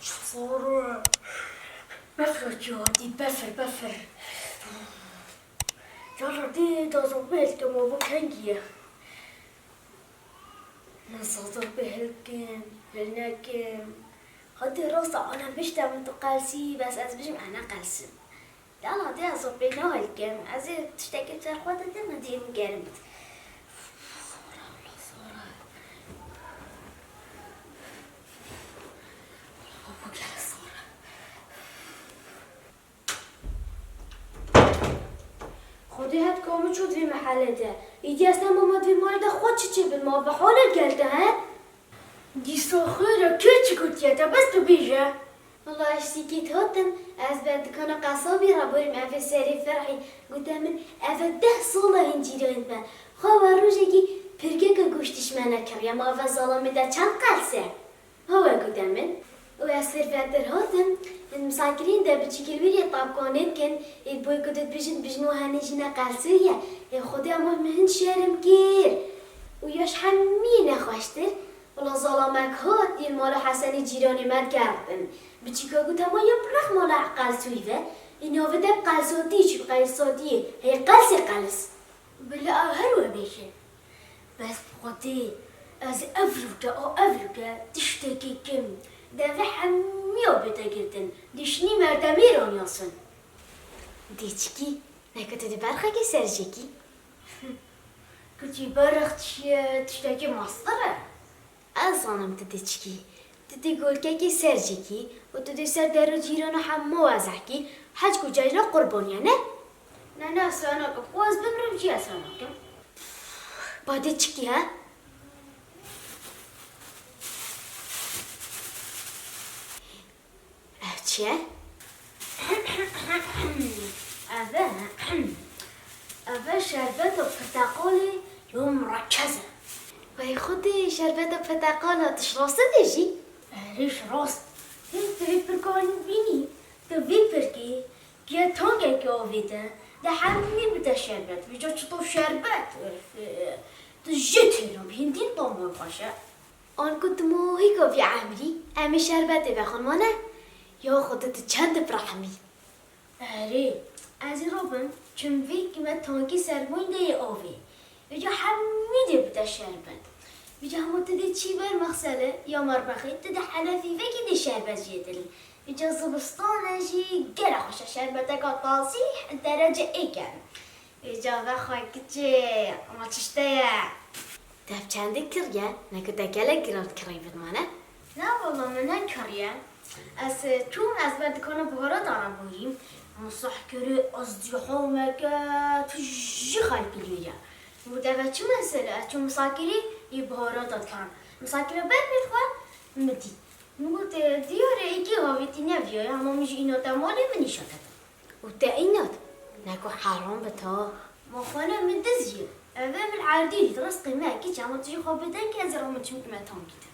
سارة بفر جادي بفر يلا دي تازم بهلكم وبكنجية نصادر بهلكم لنكم خدي راسة أنا مش تعمل تقالسي بس أز بجمع أنا قالسم يلا دي أصب بينا هلكم أزي تشتكي بتاخد دم دي مقارمت خودی هات کامل شد في محله ده ایدی اصلا مامد في مال ده خود چی بالما به حال گلده ها دي صخره كيف قلت يا بس تبيجه والله اشتكيت هاتم از بعد كان قصابي رابوري مع في سري فرحي قدام افده صوله هنجيرين با خو روجي برگه گوشتش منه کریا ما و ظالم ده چند قلسه هو قدام و اسفر بعد هاتم المساكرين ده بتشكلوية طابقانين كان يبوي كدت بجنو هنجنا قلسيه خدي اما مهن شرم كير وياش حمين خوشتر والله ظلامك هات دي مال حسن جيراني مد کردن بچیکا گوتم ما یه برخ مال قلسوی و اینا وده قلساتی چی قلساتیه هی قلس بلا هرو بیشه بس بخاطر از افروکه تشتکی کم دفع همیا بده گردن دیشنی مردمی رانیاسن دیچکی نکته دی برخه که سرجکی کتی برخ تشتکی مصدره أصلاً تديشكي تدي قول كي سرجكي وتدي سر دارو جيران حمو وزحكي حاجكو جايلا قربان يعني نا سانا قواز بمرم جي أسانا كم بعد تشكي ها أهتشي أبا شربت وفتاقولي يوم مركزة وای خودی شربت فتاقانا تشراسته دیجی؟ ریش راست انت ویپرکان بینی تو ویپرکی که تانگه که آویده ده همین بده شربت ویجا چطور شربت تو جتی رو هندین طامور باشه آن کد موهی که وی عمری امی شربت بخون مانه یا خودت چند برحمی اره از روبن چون وی که من تانگی سرمون ده آوی ویجا حمیده بده شربت ویجا همون تدی چی بر مغسله یا مربخی تدی حنفی وکی دی شربت جیدل ویجا زبستانه جی گره خوشه شربت که تاصیح درجه ای کن ویجا بخواه کچه اما چشته دب چنده کریه نکو دگله گراد کری بدمانه نه والله من کریه از چون از بعد کنه بهارات آنم بوریم مصح کره از دیحومه که تجی خلقی لیه ودابا چه مسألة چون مساكري يبهارات كان مساكري بعد بتخوان مدي نقول ديارة إيجي هاويتي نبيا يا ما مش إنه تمالي مني شتت وتأينات نكو حرام بتا ما خانة من دزية أبا بالعادي درس قيمة كي جامو تجي خابتين كأزر هم تشمت ما تام كده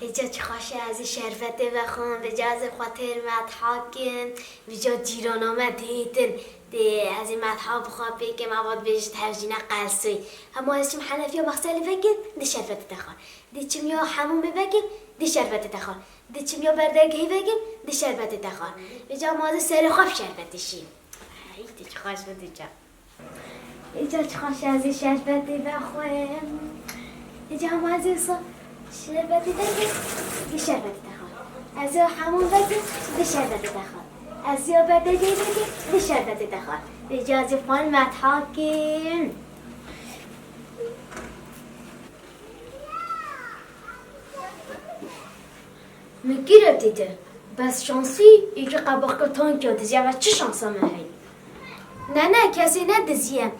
بجا چخاشه از شرفت بخون بجا از خاطر مدحاکن بجا جیران آمد دیدن ده از این مدحا بخواه که مواد بهش ترجینه قلسوی اما از چم حنفی ها مختلف بگید ده شرفت دخوان ده چم یا حموم بگید ده شرفت دخوان ده چم یا بردگهی بگید ده شرفت دخوان بجا ما از سر خواب شرفتشیم ایده چخاش بده جا بجا چخاشه از شرفت بخواه بجا ما از شربت دقیق دی شربت دخواه از یا همون بگیر دی شربت دخواه از یا بردگی بگیر دی شربت دخواه دی جازی فان مدحاکن مگیره دیده بس شانسی ایجا قباق که تانک یا دزیه و چه شانس همه هی نه کسی ندزیه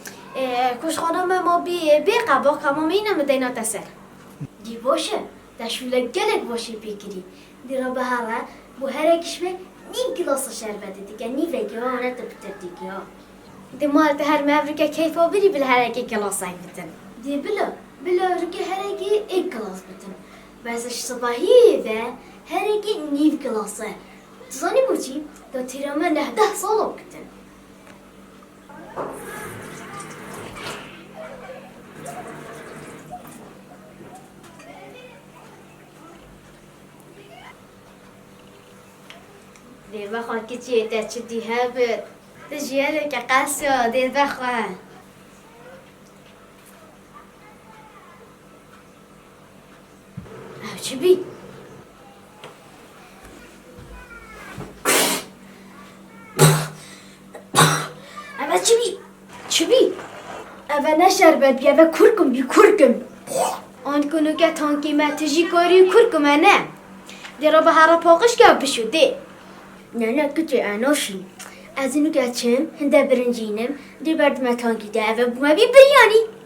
کشخانه ما بی قباق همه اینم دینات اثر دی باشه دشوله گلک باشه بگیری دی را به هره بو هره کشمه نیم گلاس شربت دیگه نیوگی ها آنه تبتر دیگه ها دی مالت هر مفرکه کیفا بری بل هرگی گلاس های بتن دی بلا رگی هرگی ایک گلاس بتن بازش صباحی و هرگی نیو گلاسه تزانی بوچی دا تیرامه 19 سالا بکتن دي بخوا كتير تشدي هابط تجيالك قاسو دي بخوا شبي أبا شبي أبا نشربت بي أبا كركم آن کنو که تانکی ما تجی کاری کرکم أنا دي ربا هارا پاقش که بشو دي نه کچه اناشی از اینو که چم هنده برنجینم دی برد ما تانکی ده أبا بوما بی بریانی